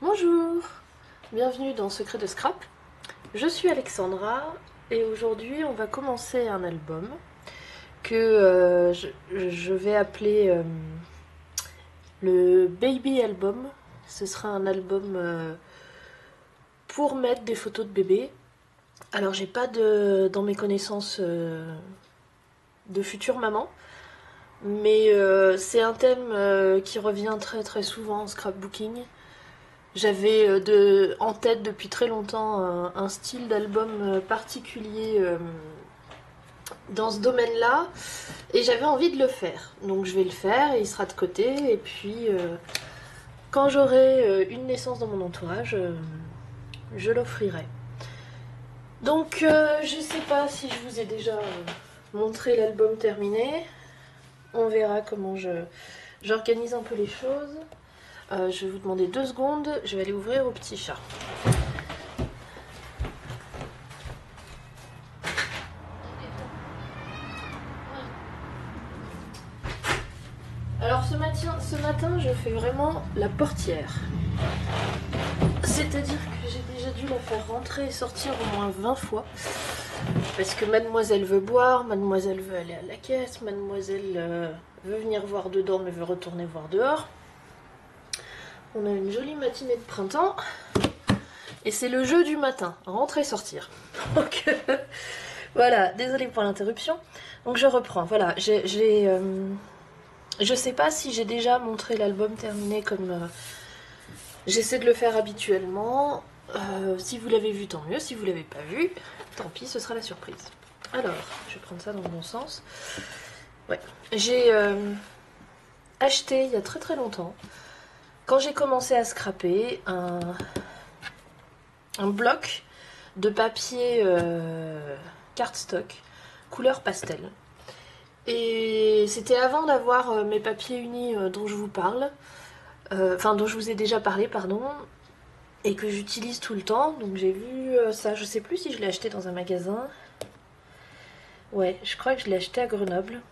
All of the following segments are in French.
Bonjour, bienvenue dans Secret de Scrap. Je suis Alexandra et aujourd'hui on va commencer un album que je vais appeler le Baby Album. Ce sera un album pour mettre des photos de bébé. Alors j'ai pas dans mes connaissances de future maman, mais c'est un thème qui revient très très souvent en scrapbooking. J'avais en tête depuis très longtemps un style d'album particulier dans ce domaine-là et j'avais envie de le faire. Donc je vais le faire et il sera de côté et puis quand j'aurai une naissance dans mon entourage, je l'offrirai. Donc je sais pas si je vous ai déjà montré l'album terminé. On verra comment j'organise un peu les choses. Je vais vous demander 2 secondes, je vais aller ouvrir au petit chat. Alors ce matin, je fais vraiment la portière. C'est-à-dire que j'ai déjà dû la faire rentrer et sortir au moins 20 fois. Parce que mademoiselle veut boire, mademoiselle veut aller à la caisse, mademoiselle veut venir voir dedans mais veut retourner voir dehors. On a une jolie matinée de printemps. Et c'est le jeu du matin, rentrer, sortir. Donc voilà, désolée pour l'interruption. Donc je reprends, voilà, je sais pas si j'ai déjà montré l'album terminé comme j'essaie de le faire habituellement. Si vous l'avez vu, tant mieux. Si vous l'avez pas vu, tant pis, ce sera la surprise. Alors, je vais prendre ça dans le bon sens. Ouais, j'ai acheté il y a très très longtemps, quand j'ai commencé à scraper, un bloc de papier cardstock couleur pastel. Et c'était avant d'avoir mes papiers unis dont je vous parle, enfin dont je vous ai déjà parlé, pardon, et que j'utilise tout le temps. Donc j'ai vu ça, je sais plus si je l'ai acheté dans un magasin. Ouais, je crois que je l'ai acheté à Grenoble,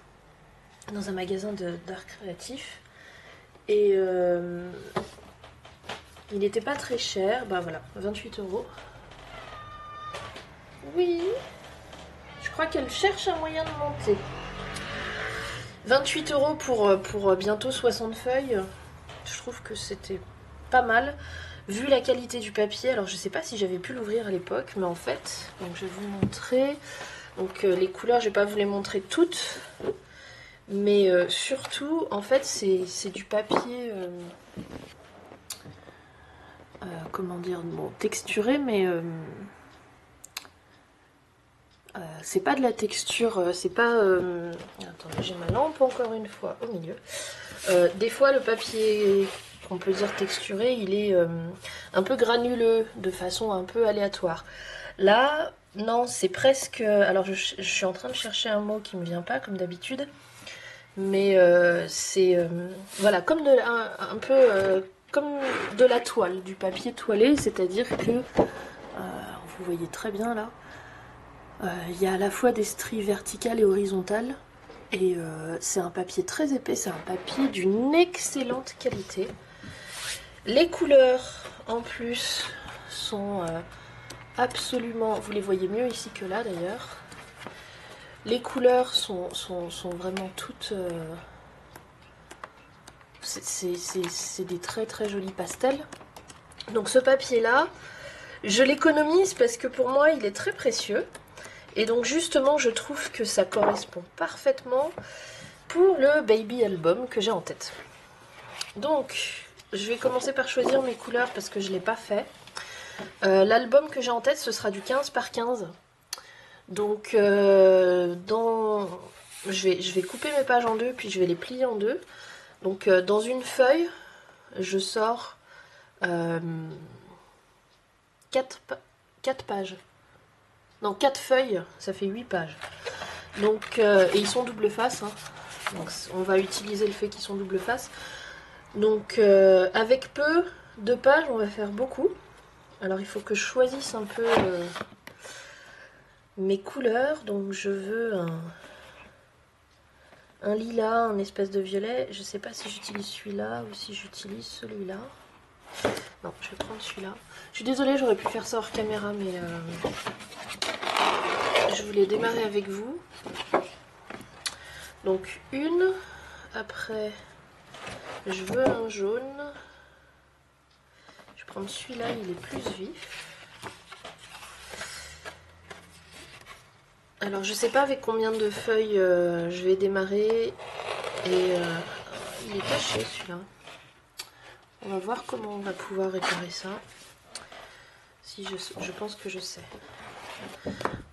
dans un magasin d'art créatif. Et il n'était pas très cher, bah voilà, 28 €. Oui, je crois qu'elle cherche un moyen de monter. 28 € pour bientôt 60 feuilles, je trouve que c'était pas mal. Vu la qualité du papier, alors je sais pas si j'avais pu l'ouvrir à l'époque, mais en fait, donc je vais vous montrer. Donc les couleurs, je vais pas vous les montrer toutes, mais surtout, en fait, c'est du papier, comment dire, bon, texturé, mais c'est pas de la texture, c'est pas... attendez, j'ai ma lampe encore une fois au milieu. Des fois, le papier qu'on peut dire texturé, il est un peu granuleux, de façon un peu aléatoire. Là, non, c'est presque... Alors, je suis en train de chercher un mot qui me vient pas, comme d'habitude. Mais c'est... voilà, comme un peu... comme de la toile, du papier toilé, c'est-à-dire que... vous voyez très bien là. Il y a à la fois des stries verticales et horizontales. Et c'est un papier très épais, c'est un papier d'une excellente qualité. Les couleurs, en plus, sont absolument... Vous les voyez mieux ici que là, d'ailleurs. Les couleurs sont vraiment toutes... c'est des très très jolis pastels. Donc ce papier-là, je l'économise parce que pour moi, il est très précieux. Et donc justement, je trouve que ça correspond parfaitement pour le baby album que j'ai en tête. Donc, je vais commencer par choisir mes couleurs parce que je ne l'ai pas fait. L'album que j'ai en tête, ce sera du 15 par 15. Donc, je vais couper mes pages en deux, puis je vais les plier en deux. Donc, dans une feuille, je sors 4 pages. Non, 4 feuilles, ça fait 8 pages. Donc, et ils sont double face. Hein. Donc, on va utiliser le fait qu'ils sont double face. Donc, avec peu de pages, on va faire beaucoup. Alors, il faut que je choisisse un peu mes couleurs. Donc, je veux un lilas, un espèce de violet. Je sais pas si j'utilise celui-là ou si j'utilise celui-là. Non, je vais prendre celui-là. Je suis désolée, j'aurais pu faire ça hors caméra, mais je voulais démarrer avec vous. Donc une, après je veux un jaune. Je vais prendre celui-là, il est plus vif. Alors je sais pas avec combien de feuilles je vais démarrer. Et il est caché celui-là. On va voir comment on va pouvoir réparer ça. Si je pense que je sais.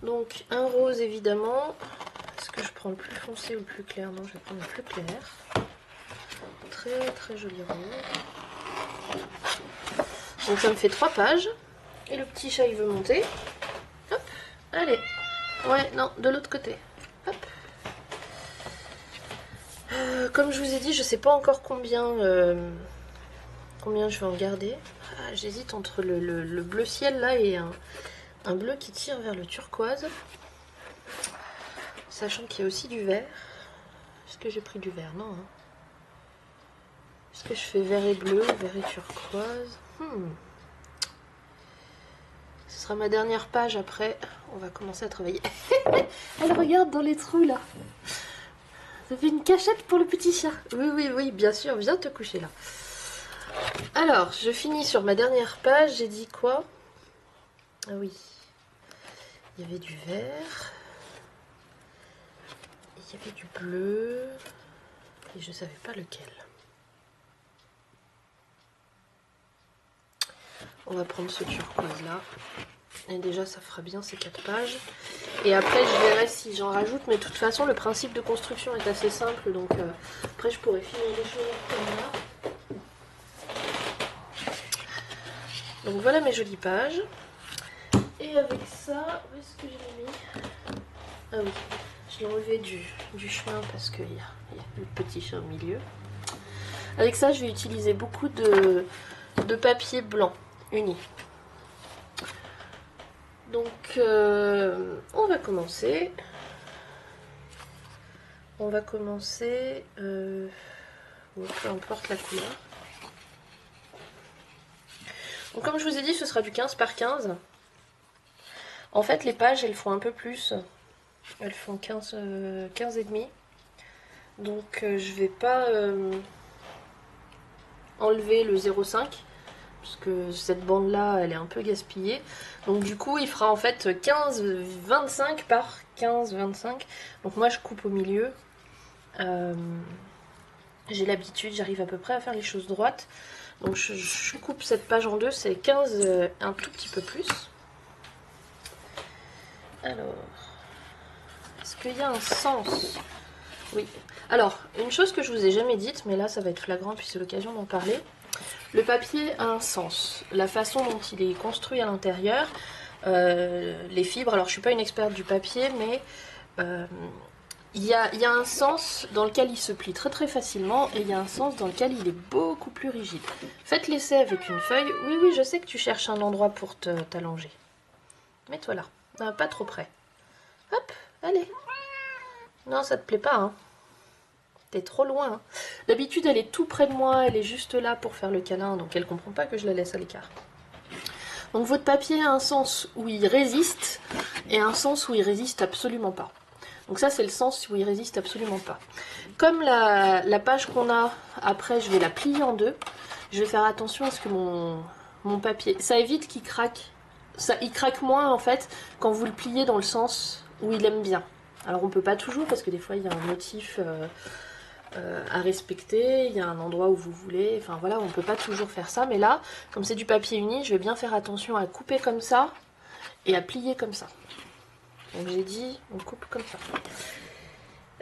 Donc un rose évidemment. Est-ce que je prends le plus foncé ou le plus clair? Non, je vais prendre le plus clair. Très très joli rose. Donc ça me fait 3 pages. Et le petit chat il veut monter. Hop, allez. Ouais, non, de l'autre côté. Hop. Comme je vous ai dit, je sais pas encore combien je vais en garder. Ah, j'hésite entre le bleu ciel là et un bleu qui tire vers le turquoise. Sachant qu'il y a aussi du vert. Est-ce que j'ai pris du vert? Non. Hein. Est-ce que je fais vert et bleu, vert et turquoise? Ce sera ma dernière page après. On va commencer à travailler. Elle regarde dans les trous là. Ça fait une cachette pour le petit chat. Oui, oui, oui, bien sûr. Viens te coucher là. Alors, je finis sur ma dernière page. J'ai dit quoi? Ah oui. Il y avait du vert. Il y avait du bleu. Et je ne savais pas lequel. On va prendre ce turquoise là. Et déjà, ça fera bien ces 4 pages. Et après, je verrai si j'en rajoute. Mais de toute façon, le principe de construction est assez simple. Donc, après, je pourrais finir les choses comme là. Donc, voilà mes jolies pages. Et avec ça, où est-ce que je l'ai mis? Ah oui, je l'ai enlevé du chemin parce qu'il y a le petit chat au milieu. Avec ça, je vais utiliser beaucoup de papier blanc uni. Donc, on va commencer. On va commencer, peu importe la couleur. Donc, comme je vous ai dit, ce sera du 15 par 15. En fait, les pages, elles font un peu plus. Elles font 15 et demi. Donc, je vais pas enlever le 0,5. Parce que cette bande là elle est un peu gaspillée, donc du coup il fera en fait 15-25 par 15-25, donc moi je coupe au milieu. J'ai l'habitude, j'arrive à peu près à faire les choses droites, donc je coupe cette page en deux, c'est 15, un tout petit peu plus. Alors, est-ce qu'il y a un sens? Oui. Alors, une chose que je vous ai jamais dite, mais là ça va être flagrant puis c'est l'occasion d'en parler. Le papier a un sens. La façon dont il est construit à l'intérieur, les fibres, alors je ne suis pas une experte du papier, mais il y a un sens dans lequel il se plie très très facilement et il y a un sens dans lequel il est beaucoup plus rigide. Faites l'essai avec une feuille. Oui, oui, je sais que tu cherches un endroit pour t'allonger. Mets-toi là, non, pas trop près. Hop, allez. Non, ça te plaît pas, hein. T'es trop loin. Hein. D'habitude, elle est tout près de moi, elle est juste là pour faire le câlin, donc elle comprend pas que je la laisse à l'écart. Donc votre papier a un sens où il résiste et un sens où il résiste absolument pas. Donc ça, c'est le sens où il résiste absolument pas. Comme la page qu'on a, après, je vais la plier en deux. Je vais faire attention à ce que mon papier... Ça évite qu'il craque. Il craque moins, en fait, quand vous le pliez dans le sens où il aime bien. Alors, on peut pas toujours, parce que des fois, il y a un motif... à respecter, il y a un endroit où vous voulez, enfin voilà, on peut pas toujours faire ça, mais là, comme c'est du papier uni, je vais bien faire attention à couper comme ça et à plier comme ça. Donc j'ai dit, on coupe comme ça.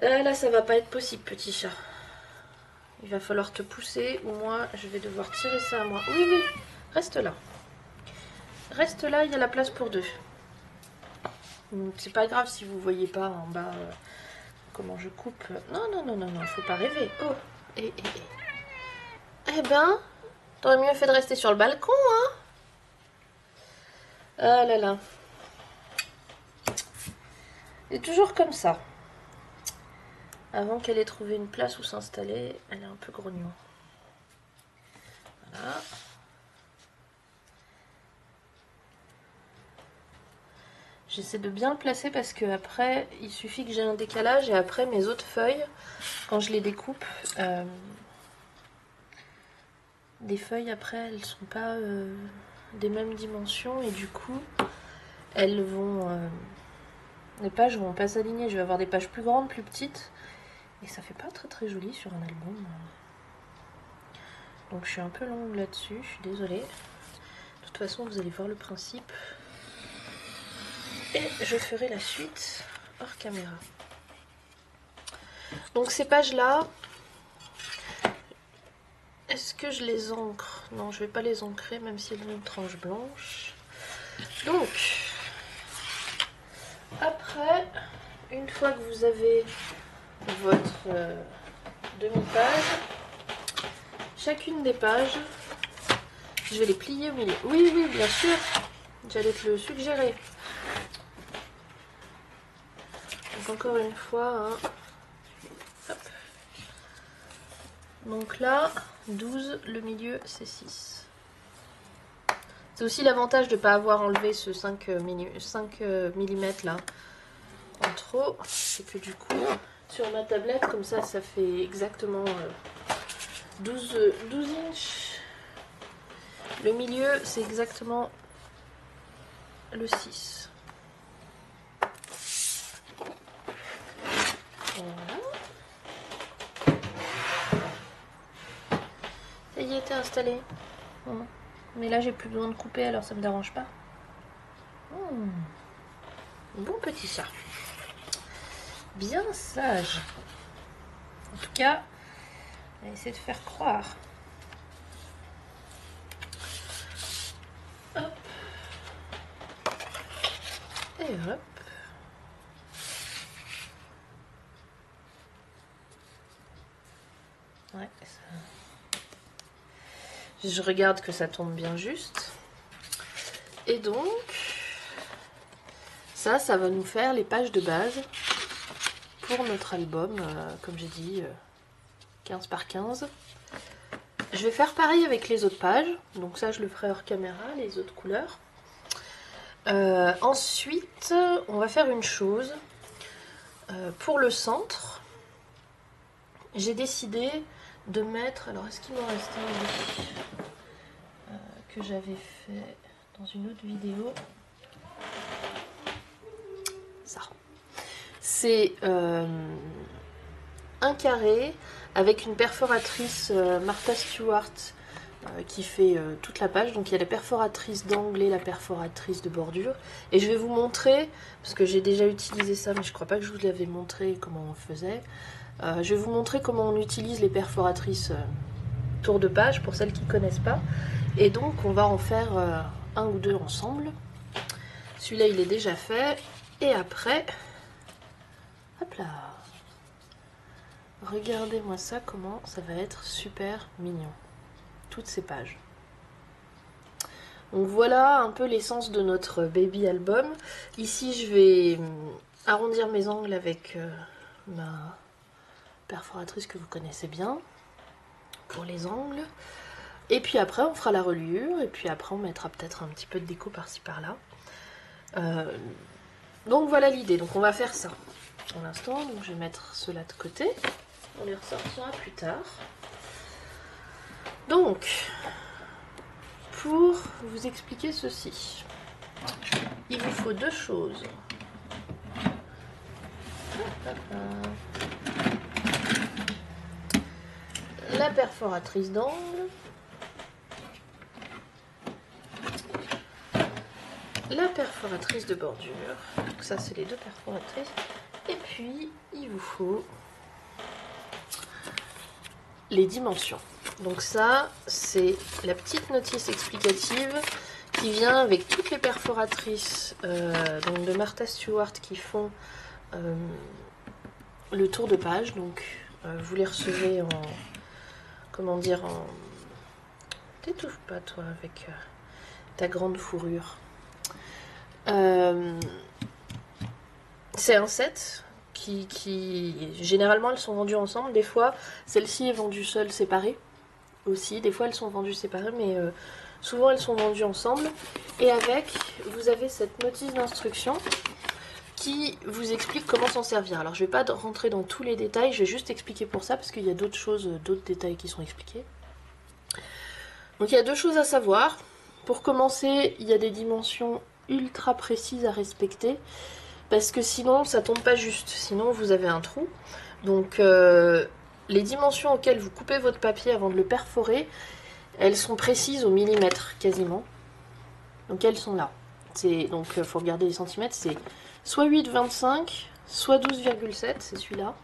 Là, ça va pas être possible, petit chat. Il va falloir te pousser, ou moi, je vais devoir tirer ça à moi. Oui, oui, reste là. Reste là, il y a la place pour deux. C'est pas grave si vous voyez pas en bas... comment je coupe. Non, non, non, non, non, faut pas rêver. Oh, Eh ben, t'aurais mieux fait de rester sur le balcon, hein. Ah là là. Et toujours comme ça. Avant qu'elle ait trouvé une place où s'installer, elle est un peu grognon. Voilà. J'essaie de bien le placer parce que après, il suffit que j'ai un décalage et après mes autres feuilles, quand je les découpe, des feuilles après elles sont pas des mêmes dimensions et du coup elles vont, les pages vont pas s'aligner. Je vais avoir des pages plus grandes, plus petites et ça fait pas très très joli sur un album. Donc je suis un peu longue là-dessus, je suis désolée. De toute façon vous allez voir le principe. Et je ferai la suite hors caméra. Donc ces pages-là, est-ce que je les encre? Non, je vais pas les encrer, même si elles ont une tranche blanche. Donc, après, une fois que vous avez votre demi-page, chacune des pages, je vais les plier au milieu. Oui, oui, bien sûr, j'allais te le suggérer. Donc encore une fois, hein. Hop. Donc là, 12, le milieu c'est 6. C'est aussi l'avantage de ne pas avoir enlevé ce 5 mm là en trop. C'est que du coup, sur ma tablette, comme ça fait exactement 12 inches. Le milieu, c'est exactement le 6. Voilà. Ça y est, t'es installé. Mais là, j'ai plus besoin de couper, alors ça me dérange pas. Bon petit chat. Bien sage. En tout cas, on va essayer de faire croire. Hop. Et hop. Ouais, ça... Je regarde que ça tombe bien juste. Et donc, ça va nous faire les pages de base pour notre album, comme j'ai dit, 15 par 15. Je vais faire pareil avec les autres pages, donc ça je le ferai hors caméra, les autres couleurs. Ensuite, on va faire une chose. Pour le centre, j'ai décidé de mettre... Alors, est-ce qu'il m'en restait un que j'avais fait dans une autre vidéo? Ça. C'est un carré avec une perforatrice Martha Stewart qui fait toute la page. Donc il y a la perforatrice d'angle et la perforatrice de bordure. Et je vais vous montrer, parce que j'ai déjà utilisé ça, mais je crois pas que je vous l'avais montré comment on faisait. Je vais vous montrer comment on utilise les perforatrices tour de page pour celles qui ne connaissent pas. Et donc on va en faire un ou deux ensemble. Celui-là il est déjà fait. Et après, hop là. Regardez-moi ça, comment ça va être super mignon. Toutes ces pages. Donc voilà un peu l'essence de notre baby album. Ici je vais arrondir mes angles avec ma perforatrice que vous connaissez bien pour les angles. Et puis après on fera la reliure et puis après on mettra peut-être un petit peu de déco par-ci par-là. Donc voilà l'idée, donc on va faire ça pour l'instant. Donc je vais mettre cela de côté, on les ressortira plus tard. Donc pour vous expliquer ceci, il vous faut deux choses. La perforatrice d'angle, la perforatrice de bordure, donc ça c'est les deux perforatrices, et puis il vous faut les dimensions. Donc ça c'est la petite notice explicative qui vient avec toutes les perforatrices donc de Martha Stewart qui font le tour de page. Donc vous les recevez en, comment dire, en... T'étouffe pas toi avec ta grande fourrure. C'est un set qui généralement elles sont vendues ensemble. Des fois celle-ci est vendue seule séparée aussi. Des fois elles sont vendues séparées, mais souvent elles sont vendues ensemble. Et avec, vous avez cette notice d'instruction qui vous explique comment s'en servir. Alors je vais pas rentrer dans tous les détails, je vais juste expliquer pour ça, parce qu'il y a d'autres choses, d'autres détails qui sont expliqués. Donc il y a deux choses à savoir. Pour commencer, il y a des dimensions ultra précises à respecter, parce que sinon ça tombe pas juste, sinon vous avez un trou. Donc les dimensions auxquelles vous coupez votre papier avant de le perforer, elles sont précises au millimètre quasiment. Donc elles sont là. Donc il faut regarder les centimètres, c'est soit 8,25, soit 12,7, c'est celui-là,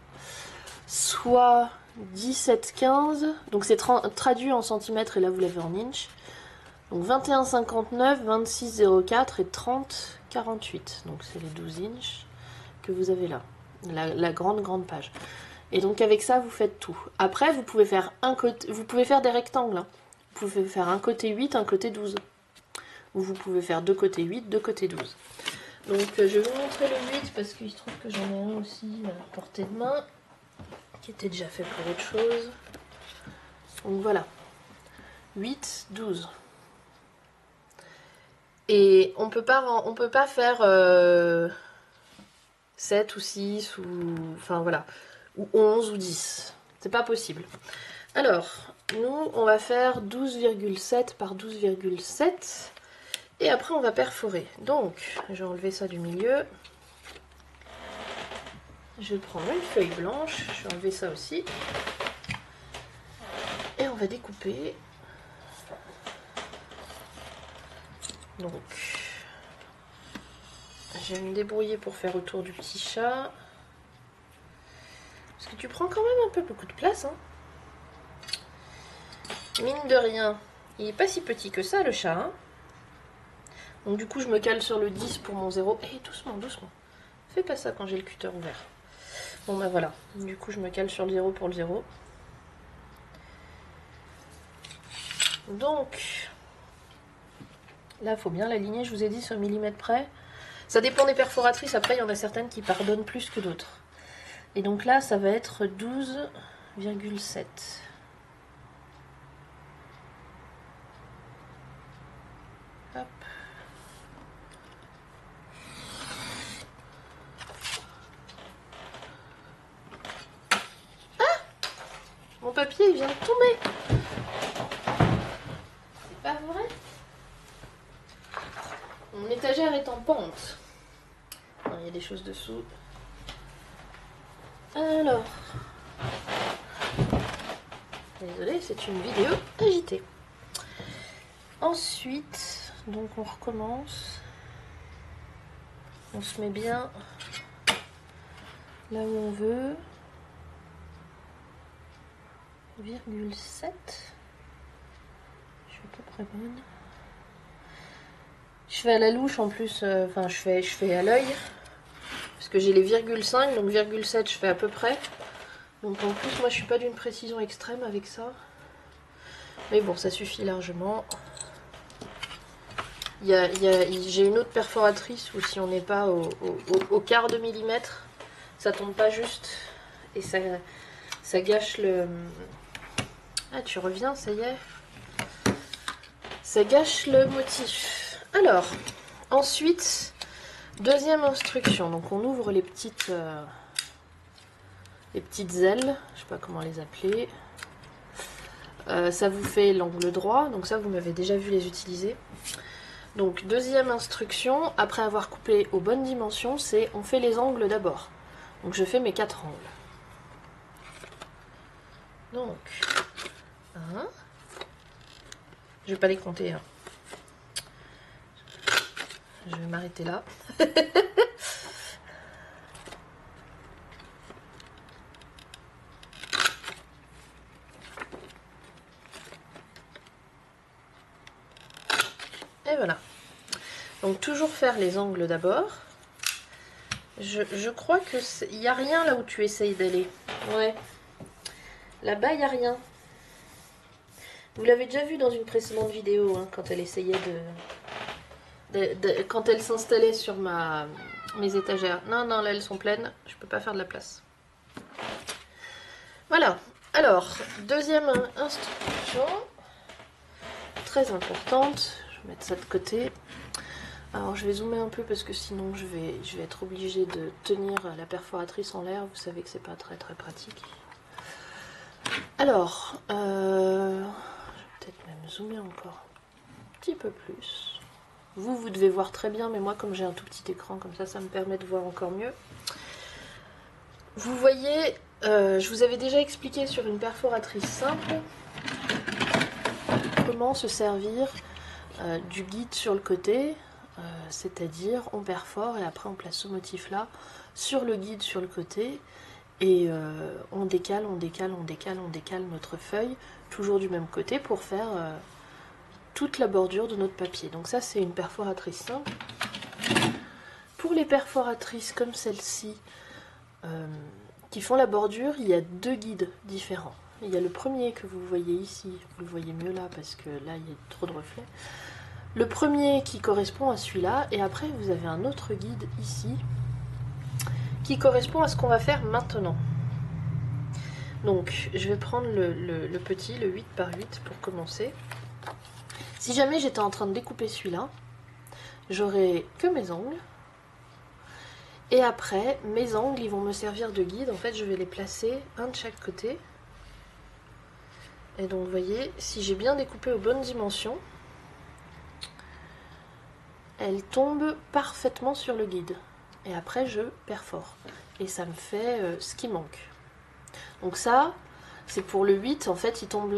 soit 17,15, donc c'est traduit en centimètres et là vous l'avez en inch. Donc 21,59, 26,04 et 30,48. Donc c'est les 12 inches que vous avez là, la grande page. Et donc avec ça vous faites tout. Après vous pouvez faire un côté, vous pouvez faire des rectangles. Hein. Vous pouvez faire un côté 8, un côté 12. Ou vous pouvez faire deux côtés 8, deux côtés 12. Donc je vais vous montrer le 8 parce qu'il se trouve que j'en ai un aussi à portée de main qui était déjà fait pour autre chose. Donc voilà. 8, 12. Et on peut pas faire 7 ou 6 ou enfin voilà, ou 11 ou 10. C'est pas possible. Alors, nous on va faire 12,7 par 12,7 et après on va perforer. Donc, je vais enlever ça du milieu. Je vais prendre une feuille blanche, je vais enlever ça aussi. Et on va découper. Donc, je vais me débrouiller pour faire autour du petit chat. Parce que tu prends quand même un peu beaucoup de place. Hein. Mine de rien, il n'est pas si petit que ça le chat. Hein. Donc du coup, je me cale sur le 10 pour mon 0. Et doucement, doucement. Fais pas ça quand j'ai le cutter ouvert. Bon bah voilà. Du coup, je me cale sur le 0 pour le 0. Donc, là, il faut bien l'aligner, je vous ai dit, sur millimètre près. Ça dépend des perforatrices, après, il y en a certaines qui pardonnent plus que d'autres. Et donc là, ça va être 12,7. Hop. Ah! Mon papier, il vient de tomber. C'est pas vrai? Mon étagère est en pente. Non, il y a des choses dessous. Alors. Désolée, c'est une vidéo agitée. Ensuite, donc on recommence. On se met bien là où on veut. 0,7. Je suis à peu près bonne. Je fais à la louche en plus, enfin je fais à l'œil. Parce que j'ai les 0,5, donc 0,7 je fais à peu près. Donc en plus moi je suis pas d'une précision extrême avec ça. Mais bon, ça suffit largement. J'ai une autre perforatrice où si on n'est pas au quart de millimètre, ça tombe pas juste. Et ça gâche le... Ah, tu reviens, ça y est. Ça gâche le motif. Alors, ensuite, deuxième instruction. Donc on ouvre les petites ailes. Je sais pas comment les appeler. Ça vous fait l'angle droit. Donc ça, vous m'avez déjà vu les utiliser. Donc deuxième instruction, après avoir coupé aux bonnes dimensions, c'est on fait les angles d'abord. Donc je fais mes 4 angles. Donc, 1. Je vais pas les compter. Hein. Je vais m'arrêter là. Et voilà. Donc toujours faire les angles d'abord. Je crois que il n'y a rien là où tu essayes d'aller. Ouais. Là-bas, il n'y a rien. Vous l'avez déjà vu dans une précédente vidéo, hein, quand elle essayait quand elle s'installait sur mes étagères. Non, non, là, elles sont pleines. Je peux pas faire de la place. Voilà. Alors, deuxième instruction, très importante, je vais mettre ça de côté. Alors je vais zoomer un peu parce que sinon je vais être obligée de tenir la perforatrice en l'air, vous savez que c'est pas très pratique. Alors, je vais peut-être même zoomer encore un petit peu plus. Vous devez voir très bien, mais moi comme j'ai un tout petit écran comme ça me permet de voir encore mieux. Vous voyez, je vous avais déjà expliqué sur une perforatrice simple comment se servir du guide sur le côté, c'est-à-dire on perfore et après on place ce motif là sur le guide sur le côté et on décale notre feuille toujours du même côté pour faire toute la bordure de notre papier. Donc ça c'est une perforatrice simple. Pour les perforatrices comme celle-ci qui font la bordure, il y a deux guides différents. Il y a le premier que vous voyez ici, vous le voyez mieux là parce que là il y a trop de reflets. Le premier qui correspond à celui-là, et après vous avez un autre guide ici qui correspond à ce qu'on va faire maintenant. Donc je vais prendre le petit, le 8 par 8 pour commencer. Si jamais j'étais en train de découper celui-là, j'aurais que mes angles. Et après, mes angles, ils vont me servir de guide. En fait, je vais les placer un de chaque côté. Et donc, vous voyez, si j'ai bien découpé aux bonnes dimensions, elle tombe parfaitement sur le guide. Et après, je perfore. Et ça me fait ce qui manque. Donc ça, c'est pour le 8. En fait, il tombe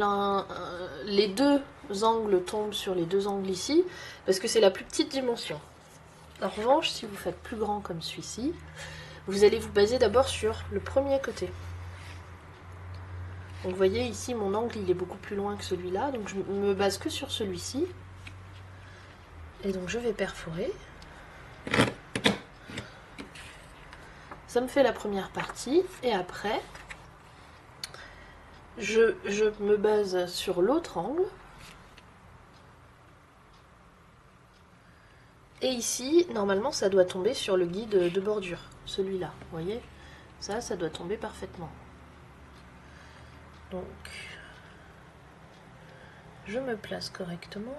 les deux angles tombent sur les deux angles ici, parce que c'est la plus petite dimension. En revanche, si vous faites plus grand comme celui-ci, vous allez vous baser d'abord sur le premier côté. Donc vous voyez ici, mon angle, il est beaucoup plus loin que celui-là, donc je me base que sur celui-ci. Et donc je vais perforer. Ça me fait la première partie, et après, je me base sur l'autre angle. Et ici, normalement, ça doit tomber sur le guide de bordure, celui-là, vous voyez? Ça doit tomber parfaitement. Donc, je me place correctement.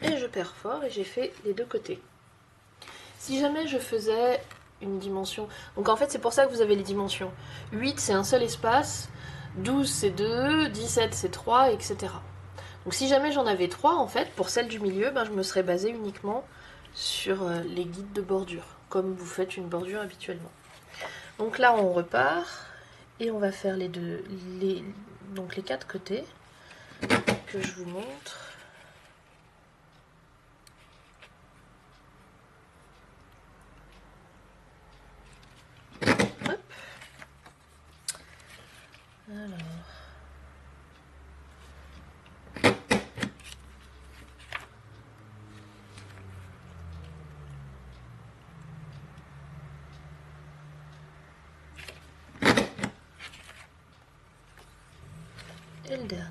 Et je perfore, et j'ai fait les deux côtés. Si jamais je faisais une dimension... Donc en fait, c'est pour ça que vous avez les dimensions. 8, c'est un seul espace, 12, c'est 2, 17, c'est 3, etc. Donc si jamais j'en avais 3, en fait, pour celle du milieu, ben, je me serais basée uniquement sur les guides de bordure, comme vous faites une bordure habituellement. Donc là, on repart, et on va faire les quatre côtés, que je vous montre. Hop. Alors... Et le dernier.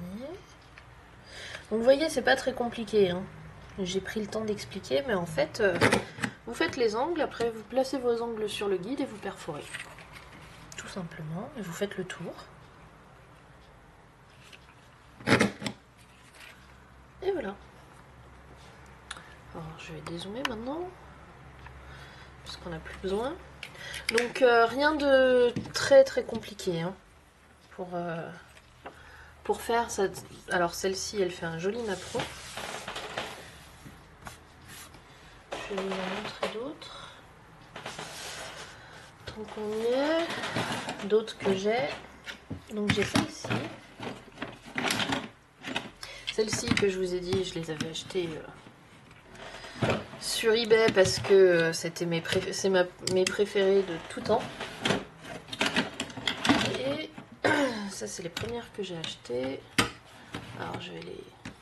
Donc vous voyez, c'est pas très compliqué, hein. J'ai pris le temps d'expliquer, mais en fait, vous faites les angles, après vous placez vos angles sur le guide et vous perforez. Tout simplement, et vous faites le tour. Et voilà. Alors je vais dézoomer maintenant, puisqu'on n'a plus besoin. Donc rien de très compliqué, hein, pour faire ça. Alors celle-ci, elle fait un joli napperon. Je vais vous en montrer d'autres. Tant qu'on y est, d'autres que j'ai. Donc j'ai celle-ci. Celle-ci que je vous ai dit, je les avais achetées sur eBay parce que c'était mes préférées de tout temps. Et ça, c'est les premières que j'ai achetées. Alors je vais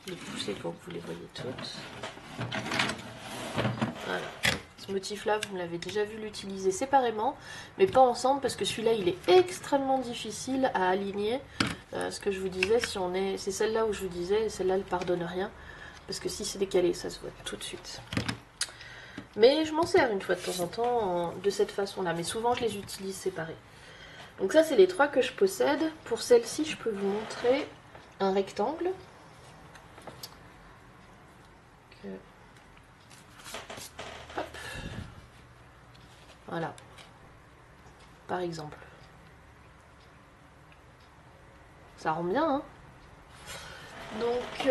les pousser pour que vous les voyez toutes. Voilà. Ce motif-là, vous me l'avez déjà vu l'utiliser séparément, mais pas ensemble parce que celui-là, il est extrêmement difficile à aligner. Ce que je vous disais, c'est celle-là où je vous disais, celle-là, elle pardonne rien, parce que si c'est décalé, ça se voit tout de suite. Mais je m'en sers une fois de temps en temps de cette façon-là, mais souvent je les utilise séparés. Donc ça c'est les 3 que je possède. Pour celle-ci je peux vous montrer un rectangle. Hop. Voilà. Par exemple. Ça rend bien, hein. Donc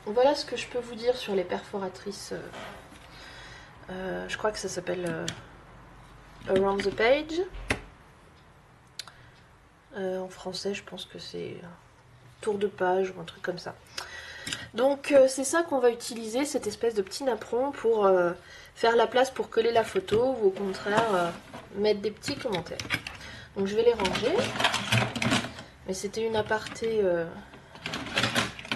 voilà ce que je peux vous dire sur les perforatrices. Je crois que ça s'appelle Around the Page. En français, je pense que c'est tour de page ou un truc comme ça. Donc c'est ça qu'on va utiliser, cette espèce de petit napperon pour faire la place pour coller la photo ou au contraire mettre des petits commentaires. Donc je vais les ranger. Mais c'était une aparté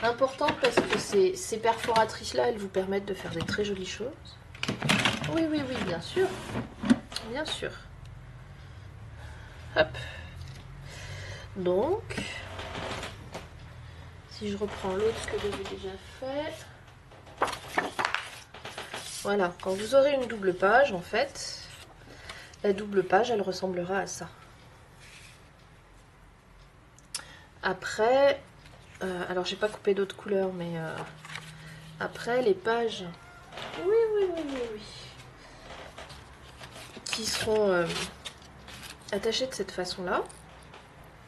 importante parce que ces perforatrices-là, elles vous permettent de faire des très jolies choses. Oui, oui, oui, bien sûr. Bien sûr. Hop. Donc, si je reprends l'autre que j'avais déjà fait. Voilà, quand vous aurez une double page, en fait, la double page, elle ressemblera à ça. Après, alors j'ai pas coupé d'autres couleurs, mais après les pages, oui, oui, oui, oui, oui, qui seront attachées de cette façon-là.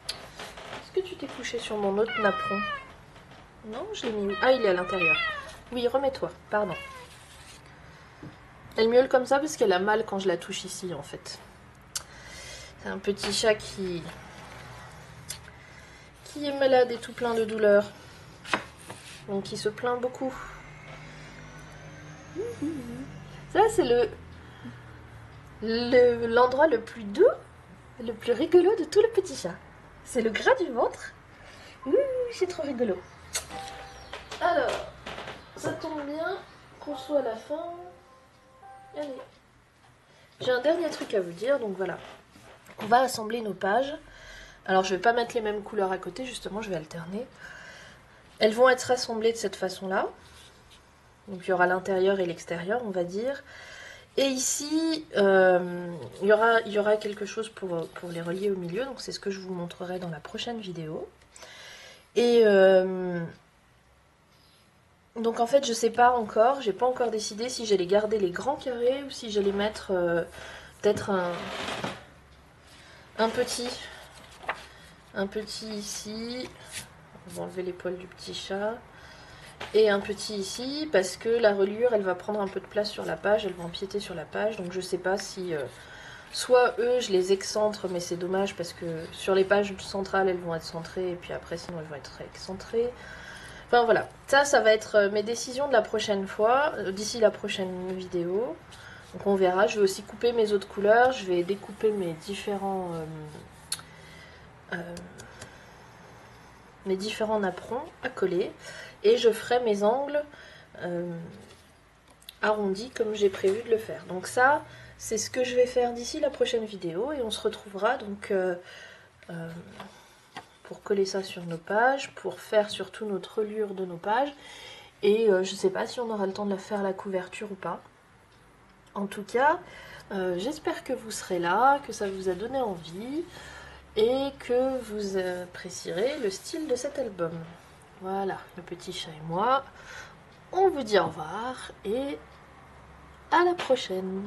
Est-ce que tu t'es couché sur mon autre napperon? Non, je l'ai mis où? Ah, il est à l'intérieur. Oui, remets-toi, pardon. Elle miaule comme ça parce qu'elle a mal quand je la touche ici, en fait. C'est un petit chat qui est malade et tout plein de douleurs. Donc il se plaint beaucoup. Ça, c'est l'endroit le plus doux, le plus rigolo de tout le petit chat. C'est le gras du ventre. Ouh, c'est trop rigolo. Alors, ça tombe bien qu'on soit à la fin. Allez. J'ai un dernier truc à vous dire, donc voilà. On va assembler nos pages. Alors je vais pas mettre les mêmes couleurs à côté, justement, je vais alterner. Elles vont être assemblées de cette façon-là. Donc il y aura l'intérieur et l'extérieur, on va dire. Et ici, il y aura quelque chose pour les relier au milieu. Donc c'est ce que je vous montrerai dans la prochaine vidéo. Et donc en fait, je sais pas encore, j'ai pas encore décidé si j'allais garder les grands carrés ou si j'allais mettre peut-être un petit ici. On va enlever l'épaule du petit chat. Et un petit ici, parce que la reliure, elle va prendre un peu de place sur la page, elle va empiéter sur la page. Donc je sais pas si... soit eux, je les excentre, mais c'est dommage parce que sur les pages centrales, elles vont être centrées, et puis après, sinon, elles vont être excentrées. Enfin voilà, ça va être mes décisions de la prochaine fois, d'ici la prochaine vidéo. Donc on verra, je vais aussi couper mes autres couleurs, je vais découper mes différents napperons à coller. Et je ferai mes angles arrondis comme j'ai prévu de le faire. Donc ça, c'est ce que je vais faire d'ici la prochaine vidéo. Et on se retrouvera donc pour coller ça sur nos pages, pour faire surtout notre reliure de nos pages. Et je sais pas si on aura le temps de faire la couverture ou pas. En tout cas, j'espère que vous serez là, que ça vous a donné envie et que vous apprécierez le style de cet album. Voilà, le petit chat et moi, on vous dit au revoir et à la prochaine.